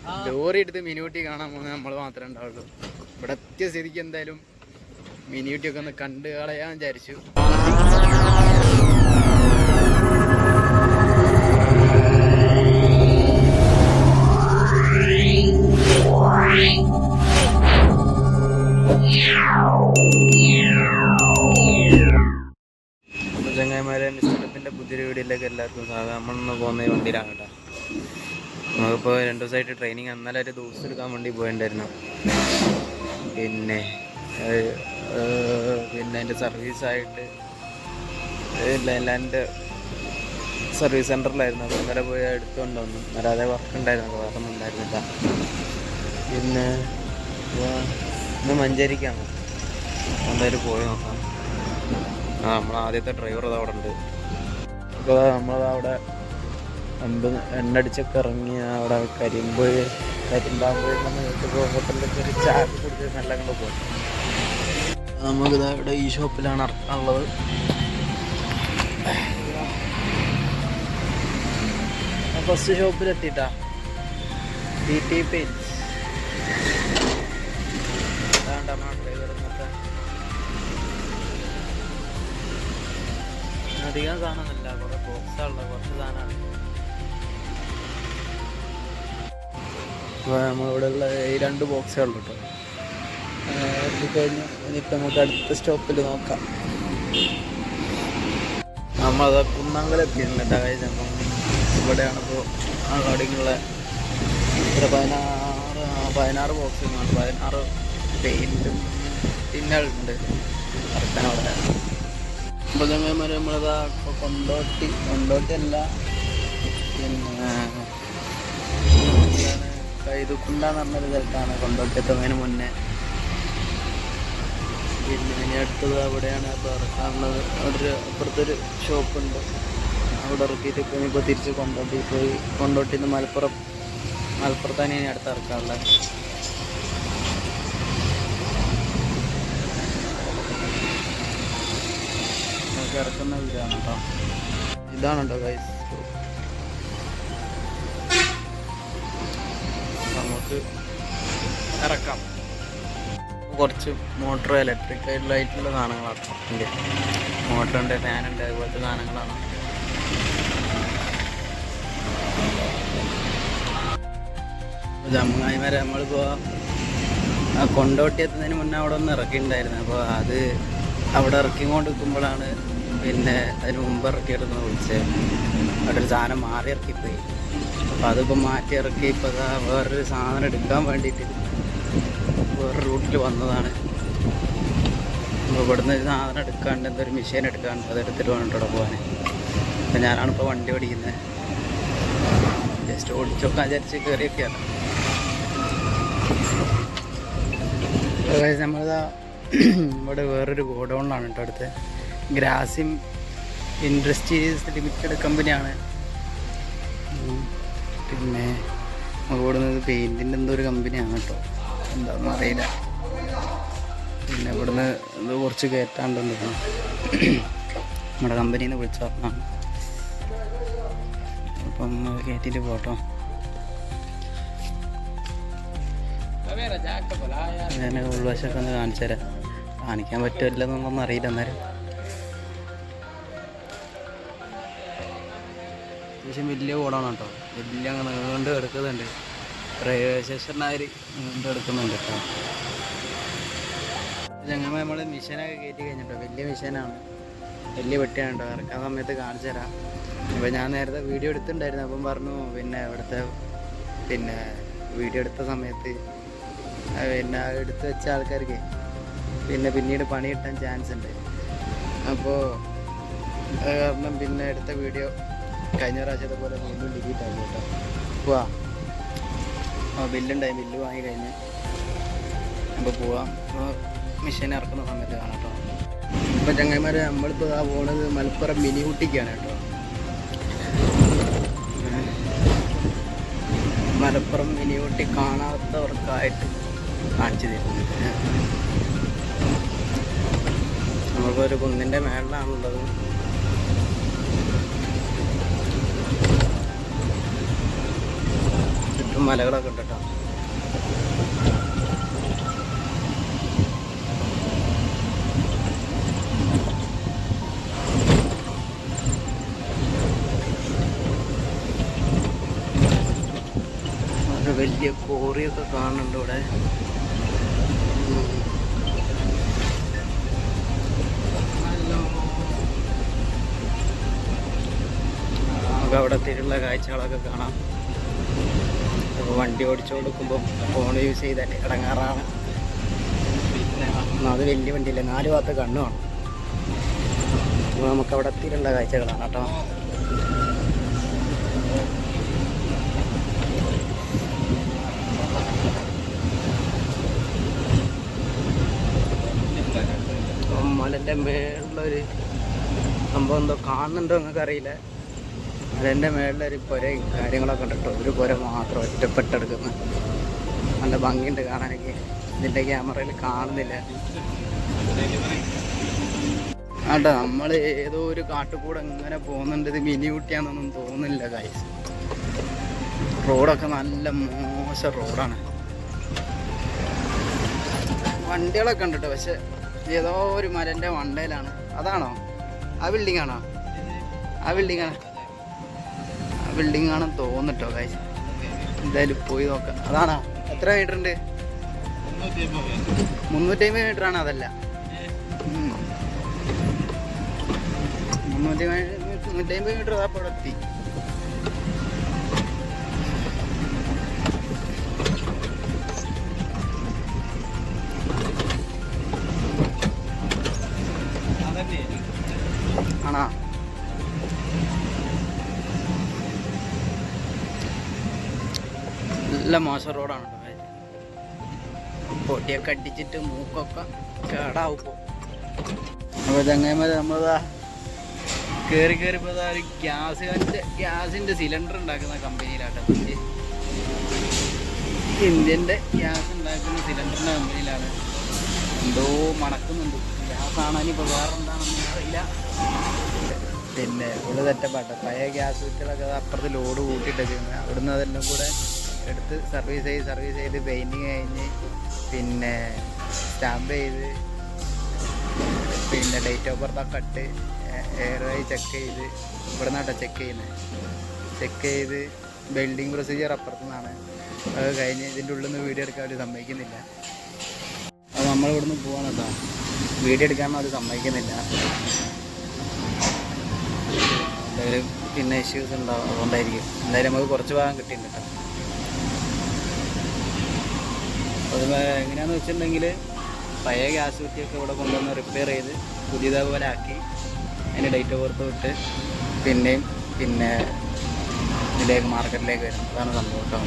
Lorry എടുത്ത് മിനിയൂട്ടി കാണാൻ പോകുന്നത് നമ്മൾ മാത്രമേ ഉണ്ടാവുള്ളൂ. ഇവിടെ എത്തിയ സ്ഥിതിക്ക് എന്തായാലും മിനിയൂട്ടിയൊക്കെ ഒന്ന് കണ്ടു കളയാൻ വിചാരിച്ചു. ചങ്ങായിമാരെ, മിസ്റ്ററിൻ്റെ പുതിയൊരു വീഡിയോയിലേക്ക് എല്ലാവർക്കും സ്വാഗതം. നമ്മളൊന്ന് പോകുന്ന വണ്ടിയിലാണ് കേട്ടോ. നമുക്കിപ്പോൾ 2 ദിവസമായിട്ട് ട്രെയിനിങ്, എന്നാലും ഒരു ദിവസം എടുക്കാൻ വേണ്ടി പോയിട്ടുണ്ടായിരുന്നു. പിന്നെ അതിൻ്റെ സർവീസായിട്ട് ലൈൻലാൻഡ് സർവീസ് സെൻറ്ററിലായിരുന്നു. അപ്പോൾ ഇന്നലെ പോയി എടുത്തുകൊണ്ട് വന്നു. അന്നേരം അതേ വർക്ക് ഉണ്ടായിരുന്നു, വേറെ ഒന്നും ഉണ്ടായിരുന്നില്ല. പിന്നെ ഇന്ന് മഞ്ചേരിക്കാണ്, എന്തായാലും പോയി നോക്കാം. നമ്മൾ ആദ്യത്തെ ഡ്രൈവർ അത് അവിടെ ഉണ്ട്. അപ്പോൾ നമ്മളവിടെ എണ്ണടിച്ചൊക്കെ ഇറങ്ങി അവിടെ കരിമ്പാമ്പുഴ ഹോട്ടലിലൊക്കെ ഒരു ചായ കുടിച്ച് നല്ല കൊണ്ട് പോകും. നമുക്കിത് ഇവിടെ ഈ ഷോപ്പിലാണ് ഇറക്കാനുള്ളത്. ഫസ്റ്റ് ഷോപ്പിലെത്തിയിട്ടാ DT പെയിൻസ്. അതാണ്ട് നമ്മുടെ ഡ്രൈവർ ഇന്നത്തെ അധികം സാധനമൊന്നുമില്ല, കുറേ ബോക്സാണുള്ളത്, കുറച്ച് സാധനമാണ്. അപ്പോൾ നമ്മളിവിടെ ഉള്ള ഈ 2 ബോക്സേ ഉള്ളൂ കേട്ടോ. കഴിഞ്ഞ് ഇനിയിപ്പോൾ നമുക്ക് അടുത്ത സ്റ്റോപ്പിൽ നോക്കാം. നമ്മളത് കുന്നംകുളം എത്തിയിട്ടുണ്ട് കേട്ടോ. കഴിച്ചപ്പം ഇവിടെയാണിപ്പോൾ അവിടേക്കുള്ള ഒരു 16 ബോക്സ്, 16 പെയിൻറ്റും ടിന്നുകളുണ്ട് ഇറക്കാനവിടെ. അപ്പോൾ ചങ്ങന്മാർ നമ്മളിതാ ഇപ്പോൾ കൊണ്ടോട്ടി അല്ല, പിന്നെ കൈതുക്കുണ്ടെന്ന് പറഞ്ഞൊരു സ്ഥലത്താണ് കൊണ്ടോട്ടി എത്തുന്നതിന് മുന്നേ. പിന്നെ ഇനി അടുത്തത് അവിടെയാണ് അപ്പോൾ ഇറക്കാനുള്ളത്. അവിടെ അപ്പുറത്തൊരു ഷോപ്പുണ്ട്, അവിടെ ഇറക്കിയിട്ട് ഇപ്പോൾ തിരിച്ച് കൊണ്ടോട്ടി പോയി. കൊണ്ടോട്ടിയിൽ നിന്ന് മലപ്പുറത്താണ് ഇനി അടുത്ത് ഇറക്കാനുള്ളത്. നമുക്ക് ഇറക്കുന്ന വീടാണ് കേട്ടോ. ഇതാണ് കേട്ടോ ഗൈസ്. നമുക്ക് ഇറക്കാം. കുറച്ച് മോട്ടർ, ഇലക്ട്രിക്കായിട്ടുള്ള സാധനങ്ങളാണ്. മോട്ടറുണ്ട്, ഫാനുണ്ട്, അതുപോലത്തെ സാധനങ്ങളാണ്. ചങ്ങായിമാരെ, നമ്മളിപ്പോൾ കൊണ്ടോട്ടി എത്തുന്നതിന് മുന്നേ അവിടെ ഒന്ന് ഇറക്കിയിട്ടുണ്ടായിരുന്നു. അപ്പോൾ അത് അവിടെ ഇറക്കിക്കൊണ്ട് നിൽക്കുമ്പോഴാണ് പിന്നെ അതിന് മുമ്പ് ഇറക്കിയെടുക്കുന്നത് വിളിച്ചത്. അവിടെ ഒരു സാധനം മാറി ഇറക്കിപ്പോയി. അപ്പോൾ അതിപ്പോൾ മാറ്റി ഇറക്കി ഇപ്പോൾ വേറൊരു സാധനം എടുക്കാൻ വേണ്ടിയിട്ട് വേറെ റൂട്ടിൽ വന്നതാണ്. അപ്പോൾ ഇവിടുന്ന് ഒരു സാധനം എടുക്കാണ്ട്, എന്തൊരു മെഷീൻ എടുക്കാണ്ട്, അതെടുത്തിട്ട് വേണം ഇവിടെ പോകാൻ. അപ്പോൾ ഞാനാണിപ്പോൾ വണ്ടി ഓടിക്കുന്നത്. ജസ്റ്റ് ഓടിച്ചൊക്കെ വിചാരിച്ച് കയറിയൊക്കെയാണ്. നമ്മളിതാ ഇവിടെ വേറൊരു ഗോഡൗണിലാണ് കേട്ടോ. അടുത്ത് ഗ്രാസിം ഇൻഡസ്ട്രീസ് ലിമിറ്റഡ് കമ്പനിയാണ്. പിന്നെ ഓടുന്നത് പെയിൻറ്റിൻ്റെ എന്തോ ഒരു കമ്പനിയാണ് കേട്ടോ, എന്താണെന്ന് അറിയില്ല. പിന്നെ ഇവിടുന്ന് ഇത് കുറച്ച് കയറ്റാണ്ടെന്ന് നമ്മുടെ കമ്പനിയിൽ നിന്ന് വിളിച്ചു പറഞ്ഞാണ്. അപ്പം കയറ്റിയിട്ട് പോട്ടോ. ഞാൻ ഉൾവശമൊക്കെ ഒന്ന് കാണിച്ചു തരാം. കാണിക്കാൻ പറ്റില്ലെന്നൊന്നും അറിയില്ല. അന്നേരം അത്യാവശ്യം വലിയ കൂടാണ് കേട്ടോ. വലിയ അങ്ങനെ നീണ്ട് എടുക്കുന്നുണ്ട്. റെയിൽവേ സ്റ്റേഷനായി നീണ്ട് എടുക്കുന്നുണ്ട് കേട്ടോ. ഞങ്ങൾ നമ്മൾ മിഷനൊക്കെ കയറ്റി കഴിഞ്ഞിട്ടോ. വലിയ മിഷനാണ്, വലിയ വെട്ടിയാണ് കേട്ടോ. ഇറക്കാൻ സമയത്ത് കാണിച്ചു തരാം. അപ്പോൾ ഞാൻ നേരത്തെ വീഡിയോ എടുത്തിട്ടുണ്ടായിരുന്നു. അപ്പം പറഞ്ഞു പിന്നെ ഇവിടുത്തെ വീഡിയോ എടുത്ത സമയത്ത് എടുത്ത് വെച്ച ആൾക്കാർക്ക് പിന്നീട് പണി കിട്ടാൻ ചാൻസ് ഉണ്ട്. അപ്പോൾ അത് കാരണം പിന്നെ എടുത്ത വീഡിയോ കഴിഞ്ഞ പ്രാവശ്യത്തെ പോലെ വീണ്ടും ഡിലീറ്റ് ആക്കി കേട്ടോ. പോവാം, ബില്ലുണ്ടായി, ബില്ല് വാങ്ങി കഴിഞ്ഞ് അപ്പോൾ പോവാം. അപ്പോൾ മെഷീൻ ഇറക്കുന്ന സമയത്ത് കാണാം കേട്ടോ. ഇപ്പോൾ ചങ്ങായിമാർ, നമ്മളിപ്പോൾ പോകുന്നത് മലപ്പുറം മിനിയൂട്ടിക്കാണ് കേട്ടോ. മലപ്പുറം മിനിയൂട്ടി കാണാത്തവർക്കായിട്ട് കാണിച്ചു തരുന്നത്. നമുക്കൊരു കുന്നിൻ്റെ മേളിലാണുള്ളത്. മലകളൊക്കെ ഉണ്ട് കേട്ടോ. വലിയ കോറിയൊക്കെ കാണുന്നുണ്ട് ഇവിടെ. നമുക്ക് അവിടെ തിരുള്ള കാഴ്ചകളൊക്കെ കാണാം. അപ്പോൾ വണ്ടി ഓടിച്ചു കൊടുക്കുമ്പോൾ ഫോൺ യൂസ് ചെയ്താൽ ഇടങ്ങാറാണ്. അത് വലിയ വണ്ടിയില്ല, 4 ഭാഗത്ത് കണ്ണുമാണ്. അപ്പോൾ നമുക്കവിടെ തിരുള്ള കാഴ്ചകളാണ് കേട്ടോ. മലൻ്റെ മേളിലൊരു സംഭവം എന്തോ കാണുന്നുണ്ടോ നിങ്ങൾക്ക് അറിയില്ല. മലൻ്റെ മേളിലൊരു പുരയും കാര്യങ്ങളൊക്കെ ഉണ്ട് കേട്ടോ. ഒരു പുര മാത്രം ഒറ്റപ്പെട്ടെടുക്കുന്ന നല്ല ഭംഗിയുണ്ട് കാണാനൊക്കെ. ഇതിൻ്റെ ക്യാമറയിൽ കാണുന്നില്ല ആട്ടോ. നമ്മൾ ഏതോ ഒരു കാട്ടുകൂടെ ഇങ്ങനെ പോകുന്നുണ്ട്. ഇത് മിനി ഊട്ടിയാണെന്നൊന്നും തോന്നുന്നില്ല ഗൈസ്. റോഡൊക്കെ നല്ല മോശം റോഡാണ്. വണ്ടികളൊക്കെ ഉണ്ട് കേട്ടോ. പക്ഷെ ഏതോ ഒരു മരൻ്റെ മണ്ടയിലാണ്. അതാണോ ആ ബിൽഡിംഗ് ആണോ? ആ ബിൽഡിംഗ് ആണെന്ന് തോന്നിട്ടോ ഗൈസ്. എന്തായാലും പോയി നോക്കാം. അതാണോ? എത്ര മീറ്റർ ഉണ്ട്? 350 മീറ്റർ ആണ്. അതല്ല 350 മീറ്റർ അപ്പോൾ എത്തി. ആണോ? നല്ല മോശം റോഡാണ് കേട്ടോ. പൊടിയൊക്കെ അടിച്ചിട്ട് മൂക്കൊക്കെ കേടാവും. അപ്പോൾ ചങ്ങായിമാർ നമ്മളിതാ കയറിയപ്പോൾ ഒരു ഗ്യാസിൻ്റെ സിലിണ്ടർ ഉണ്ടാക്കുന്ന കമ്പനിയിലാട്ടോ. ഇന്ത്യൻ്റെ ഗ്യാസ് ഉണ്ടാക്കുന്ന സിലിണ്ടറിൻ്റെ കമ്പനിയിലാണ്. എന്തോ മണക്കുന്നുണ്ട്. ഗ്യാസാണ്. ഇപ്പോൾ വേറെ എന്താണെന്ന് അറിയില്ല. പിന്നെ ഇവിടെ തെറ്റപ്പാട്ടോ. പഴയ ഗ്യാസ് കുറ്റികളൊക്കെ അപ്പുറത്ത് ലോഡ് കൂട്ടിയിട്ടൊക്കെ അവിടുന്ന് അതെല്ലാം കൂടെ എടുത്ത് സർവീസ് ചെയ്ത് പെയിൻറ്റിങ് കഴിഞ്ഞ് പിന്നെ സ്റ്റാമ്പ് ചെയ്ത് പിന്നെ ഡേറ്റ് ഓഫ് ബർത്തൊക്കെ ഇട്ട് എയർവൈ ചെക്ക് ചെയ്ത് ഇവിടെ നിന്നാട്ടോ ചെക്ക് ചെയ്ത് ബിൽഡിങ് പ്രൊസീജിയർ അപ്പുറത്തു നിന്നാണ്. അത് കഴിഞ്ഞ് ഇതിൻ്റെ ഉള്ളിൽ നിന്ന് വീഡിയോ എടുക്കാൻ അവർ സമ്മതിക്കുന്നില്ല. അപ്പോൾ നമ്മളിവിടുന്ന് പോകാൻ കേട്ടോ. വീഡിയോ എടുക്കാനൊന്നും അവർ സമ്മതിക്കുന്നില്ല. എന്തെങ്കിലും പിന്നെ ഇഷ്യൂസ് ഉണ്ടാവും, അതുകൊണ്ടായിരിക്കും. എന്തായാലും നമുക്ക് കുറച്ച് ഭാഗം കിട്ടിയിട്ടുണ്ട് കേട്ടോ. അത് എങ്ങനെയാണെന്ന് വെച്ചിട്ടുണ്ടെങ്കിൽ പഴയ ഗ്യാസ് കുറ്റിയൊക്കെ ഇവിടെ കൊണ്ടുവന്ന് റിപ്പയർ ചെയ്ത് പുതിയതേപോലെ ആക്കി അതിന് ഡേറ്റ് ഓഫ് ബർത്ത് വിട്ട് പിന്നെ ഇതിലേക്ക് മാർക്കറ്റിലേക്ക് വരും. അതാണ് സംഭവം കേട്ടോ.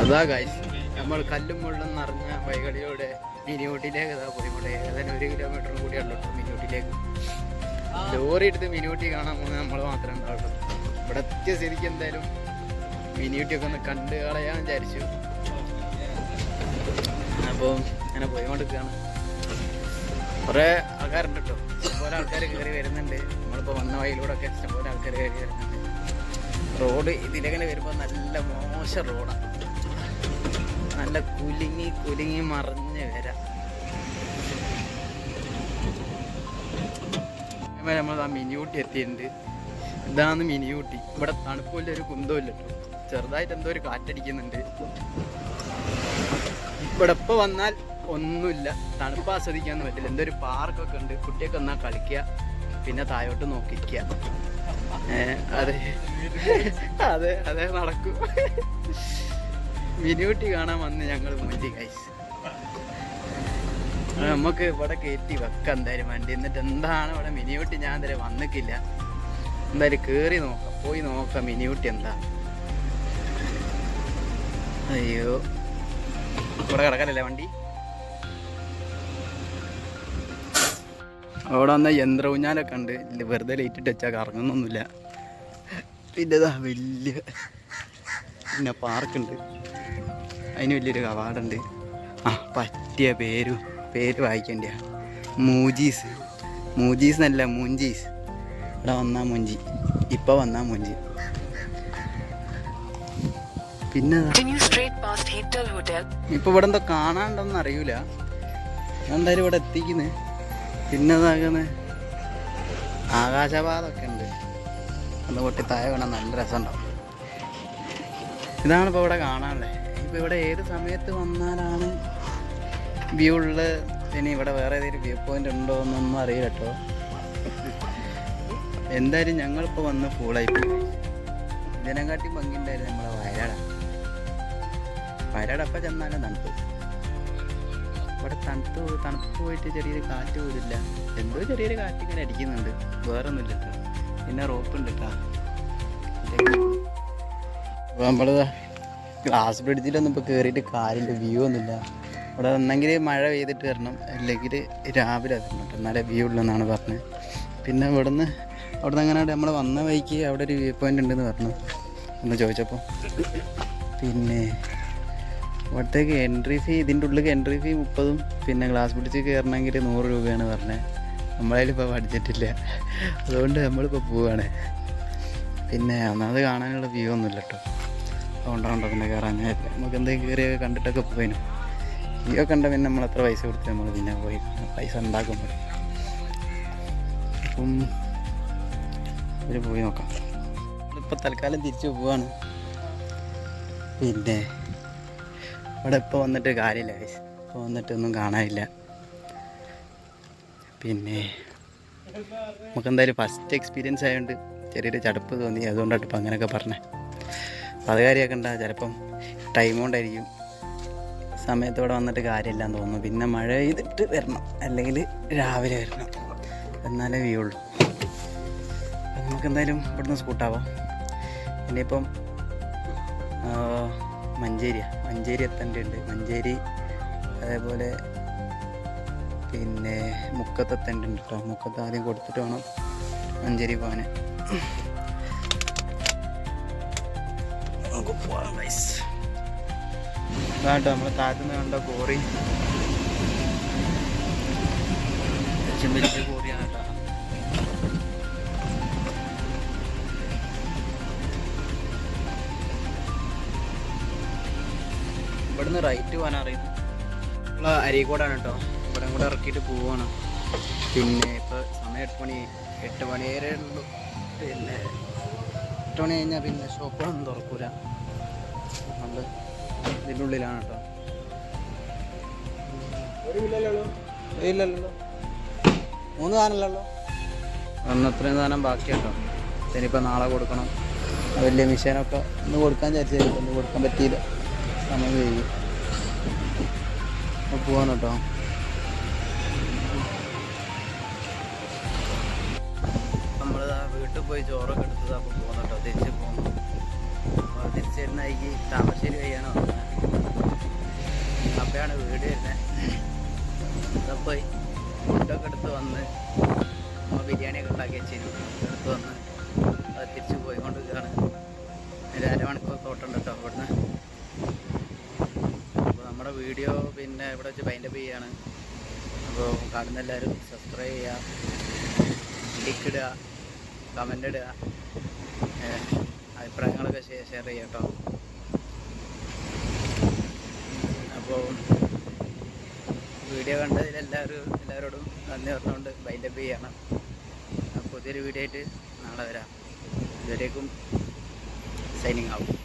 അതാ ഗൈസ്, നമ്മൾ കല്ലും മുള്ളും നിറഞ്ഞ വൈകളിലൂടെ മിനി ഊട്ടിയിലേക്ക് പോയിക്കൂടെ. ഏതായാലും 1 കിലോമീറ്റർ കൂടിയുള്ളൂ മിനി ഊട്ടിയിലേക്ക്. ലോറി എടുത്ത് മിനി ഊട്ടി കാണാൻ പോകുന്നത് നമ്മൾ മാത്രമേ ഉണ്ടാവുള്ളൂ. ഇവിടെ എത്തിയ സ്ഥിതിക്ക് എന്തായാലും മിനി ഊട്ടിയൊക്കെ ഒന്ന് കണ്ട് കളയാൻ വിചാരിച്ചു. അപ്പോൾ അങ്ങനെ പോയിക്കൊണ്ടിരിക്കുകയാണ്. കുറേ ആൾക്കാരുണ്ട് കേട്ടോ. ഇഷ്ടംപോലെ ആൾക്കാർ കയറി വരുന്നുണ്ട്. നമ്മളിപ്പോൾ വന്ന വഴിയിലൂടെ ഒക്കെ ഇഷ്ടംപോലെ ആൾക്കാർ കയറി വരുന്നുണ്ട്. റോഡ് ഇതിലെങ്ങനെ വരുമ്പോൾ നല്ല മോശം റോഡാണ്. നല്ല കുലുങ്ങി മറിഞ്ഞ് വരാം. നമ്മൾ ആ മിനി ഊട്ടി എത്തിയിട്ടുണ്ട്. ഇതാണ് മിനി ഊട്ടി. ഇവിടെ തണുപ്പില്ല, ഒരു കുന്തമില്ല കേട്ടോ. ചെറുതായിട്ട് എന്തോ ഒരു കാറ്റടിക്കുന്നുണ്ട്. ഇവിടെ ഇപ്പോൾ വന്നാൽ ഒന്നുമില്ല, തണുപ്പ് ആസ്വദിക്കാന്ന് പറ്റില്ല. എന്തോ ഒരു പാർക്കൊക്കെ ഉണ്ട്. കുട്ടിയൊക്കെ വന്നാൽ കളിക്കുക, പിന്നെ താഴോട്ട് നോക്കിക്കുക. അതെ അതെ അതെ നടക്കും. മിനി ഊട്ടി കാണാൻ വന്ന് ഞങ്ങൾ മുന്തി ഗൈസ്. നമുക്ക് ഇവിടെ കയറ്റി വെക്കാം എന്തായാലും വണ്ടി. എന്നിട്ട് എന്താണ് ഇവിടെ മിനി ഊട്ടി ഞാൻ എന്തായാലും വന്നിക്കില്ല. എന്തായാലും കയറി നോക്കാം, പോയി നോക്കാം മിനി ഊട്ടി എന്താ. അയ്യോ, ഇവിടെ കിടക്കാനല്ലേ വണ്ടി. അവിടെ വന്ന യന്ത്ര ഊഞ്ഞാലൊക്കെ ഉണ്ട്. വെറുതെ ലൈറ്റിട്ട് വെച്ചാൽ കറങ്ങുന്നൊന്നുമില്ല. പിന്നെ ഇതാ വലിയ പിന്നെ പാർക്കുണ്ട്. അതിന് വലിയൊരു കവാടുണ്ട്. ആ പറ്റിയ പേര് വായിക്കേണ്ട മൂജീസ് എന്നല്ല, മുഞ്ചീസ്. ഇവിടെ വന്നാൽ മുഞ്ചി, ഇപ്പോൾ വന്നാൽ മുഞ്ചി. പിന്നെ ഇപ്പൊ ഇവിടെ എന്തോ കാണാണ്ടൊന്നും അറിയൂല. എന്തായാലും ഇവിടെ എത്തിക്കുന്നു. പിന്നെ അതാകുന്ന ആകാശപാതൊക്കെ ഉണ്ട്. ഒന്ന് പൊട്ടി താഴെ വേണം, നല്ല രസമുണ്ടാവും. ഇതാണ് ഇപ്പോൾ ഇവിടെ കാണാനുള്ളത്. ഇപ്പം ഇവിടെ ഏത് സമയത്ത് വന്നാലാണ് വ്യൂ ഉള്ളത്. ഇനി ഇവിടെ വേറെ ഏതെങ്കിലും വ്യൂ പോയിന്റ് ഉണ്ടോ എന്നൊന്നും അറിയില്ല കേട്ടോ. എന്തായാലും ഞങ്ങളിപ്പോൾ വന്ന് ഫുള്ളായിപ്പോയി. ഇതിനെക്കാട്ടി ഭംഗിയുണ്ടായിരുന്നു നമ്മളെ വയനാട് അപ്പം ചെന്നാലും തണുപ്പ്. ഇവിടെ തണുപ്പ് പോയിട്ട് ചെറിയൊരു കാറ്റ് പോലില്ല. എന്തോ ചെറിയൊരു കാറ്റ് ഇങ്ങനെ അടിക്കുന്നുണ്ട്, വേറെ ഒന്നുമില്ല കേട്ടോ. പിന്നെ റോപ്പുണ്ട് കേട്ടോ. അപ്പോൾ നമ്മൾ ഗ്ലാസ് ബ്രിഡ്ജിലൊന്നും ഇപ്പോൾ കയറിയിട്ട് കാര്യമില്ല, വ്യൂ ഒന്നുമില്ല. ഇവിടെ ഒന്നെങ്കിൽ മഴ പെയ്തിട്ട് വരണം, അല്ലെങ്കിൽ രാവിലെ വരണം കേട്ടോ, എന്നാലേ വ്യൂ ഉള്ളതെന്നാണ് പറഞ്ഞത്. പിന്നെ അവിടുന്ന് അങ്ങനെ നമ്മൾ വന്ന വഴിക്ക് അവിടെ ഒരു വ്യൂ പോയിൻ്റ് ഉണ്ടെന്ന് പറഞ്ഞു ഒന്ന് ചോദിച്ചപ്പോൾ. പിന്നെ ഇവിടത്തേക്ക് എൻട്രി ഫീ, ഇതിൻ്റെ ഉള്ളിലേക്ക് എൻട്രി ഫീ 30, പിന്നെ ഗ്ലാസ് ബ്രിഡ്ജ് കയറണമെങ്കിൽ 100 രൂപയാണ് പറഞ്ഞത്. നമ്മളതിലിപ്പോൾ ബഡ്ജറ്റില്ല, അതുകൊണ്ട് നമ്മളിപ്പോൾ പോവുകയാണ്. പിന്നെ ഒന്നാമത് കാണാനുള്ള വ്യൂ ഒന്നുമില്ല കേട്ടോ, അതുകൊണ്ടാണോ പിന്നെ കയറാൻ. നമുക്ക് എന്തെങ്കിലും കയറിയൊക്കെ കണ്ടിട്ടൊക്കെ പോയിനു. വ്യൂ കണ്ട പിന്നെ നമ്മൾ എത്ര പൈസ കൊടുത്ത് നമ്മൾ പിന്നെ പോയി പൈസ ഉണ്ടാക്കുമ്പോൾ. അപ്പം ഒരു പോയി നോക്കാം. ഇപ്പോൾ തൽക്കാലം തിരിച്ചു പോവാണ്. പിന്നെ ഇവിടെ ഇപ്പോൾ വന്നിട്ട് കാര്യമില്ല, ഇപ്പോൾ വന്നിട്ടൊന്നും കാണാനില്ല. പിന്നെ നമുക്കെന്തായാലും ഫസ്റ്റ് എക്സ്പീരിയൻസ് ആയതുകൊണ്ട് ചെറിയൊരു ചടുപ്പ് തോന്നി, അതുകൊണ്ടാണ് ഇപ്പം അങ്ങനെയൊക്കെ പറഞ്ഞത്. അപ്പോൾ അത് കാര്യമൊക്കെ ഉണ്ടാകും, ചിലപ്പം ടൈം കൊണ്ടായിരിക്കും. സമയത്തോടെ വന്നിട്ട് കാര്യമില്ലാന്ന് തോന്നുന്നു. പിന്നെ മഴ പെയ്തിട്ട് വരണം, അല്ലെങ്കിൽ രാവിലെ വരണം, എന്നാലേ വ്യൂ ഉള്ളൂ. അപ്പം നമുക്കെന്തായാലും ഇവിടുന്ന് സ്കൂട്ടാവാം. ഇനിയിപ്പം മഞ്ചേരി എത്തേണ്ടതുണ്ട്. മഞ്ചേരി അതേപോലെ പിന്നെ മുക്കത്ത് എത്തേണ്ടതുണ്ട് കേട്ടോ. മുക്കത്ത് ആദ്യം കൊടുത്തിട്ട് വേണം മഞ്ചേരി പോകാൻ. നമുക്ക് പോകാം ഗൈസ്. ഇതാട്ടോ നമ്മൾ താഴത്തുനിന്ന് കണ്ട കോറി, വലിയ കോറിയാണ് കേട്ടോ. ഇവിടുന്ന് റൈറ്റ് പോകാൻ അറിയുന്നു. നമ്മൾ അരീക്കോടാണ് കേട്ടോ. ഇവിടെ കൂടെ ഇറക്കിയിട്ട് പോവാണ്. പിന്നെ ഇപ്പോൾ സമയം 8 മണി വരെ ഉള്ളൂ. പിന്നെ 8 മണി കഴിഞ്ഞാൽ പിന്നെ ഷോപ്പുകളൊന്നും തുറക്കൂല. നമ്മൾ ഇതിൻ്റെ ഉള്ളിലാണ് കേട്ടോ. ഇല്ലല്ലോ, 3 സാധനമല്ലല്ലോ, അത്രയും സാധനം ബാക്കിയാട്ടോ. ഇനിയിപ്പോൾ നാളെ കൊടുക്കണം. വലിയ മിഷീനൊക്കെ ഒന്ന് കൊടുക്കാൻ വിചാരിച്ചായിരിക്കും, ഒന്ന് കൊടുക്കാൻ പറ്റിയില്ല, സമയം കഴിയും. അപ്പോൾ പോവാണ് കേട്ടോ. നമ്മൾ വീട്ടിൽ പോയി ചോറൊക്കെ എടുത്തത് അപ്പോൾ പോകുന്നു കേട്ടോ. തിരിച്ച് പോകുന്നു. അപ്പോൾ തിരിച്ച് വരുന്ന വഴിക്ക് താമരശ്ശേരി വഴിയാണ് വന്നത്. അപ്പോഴാണ് വീട് വരുന്നത്. അപ്പോൾ ഫുഡൊക്കെ എടുത്ത് വന്ന് നമ്മൾ ബിരിയാണിയൊക്കെ ഉണ്ടാക്കി വെച്ചിരുന്നു. എടുത്ത് വന്ന് അത് തിരിച്ച് പോയിക്കൊണ്ടിരിക്കുകയാണ്. ഒരു അരമണിക്കൂർ തോട്ടുണ്ട് കേട്ടോ ഇവിടുന്ന്. അപ്പോൾ നമ്മുടെ വീഡിയോ പിന്നെ ഇവിടെ വെച്ച് വൈൻഡപ്പ് ചെയ്യുകയാണ്. അപ്പോൾ കാണുന്ന എല്ലാവരും സബ്സ്ക്രൈബ് ചെയ്യുക, ലൈക്ക് ഇടുക, കമൻ്റ് ഇടുക, അഭിപ്രായങ്ങളൊക്കെ ഷെയർ ചെയ്യുക കേട്ടോ. അപ്പോൾ വീഡിയോ കണ്ടതിൽ എല്ലാവരോടും നന്ദി പറഞ്ഞുകൊണ്ട് വൈൻഡപ്പ് ചെയ്യണം. പുതിയൊരു വീഡിയോ ആയിട്ട് നാളെ വരാം. ഇതുവരേക്കും സൈനിങ് ഔട്ട്.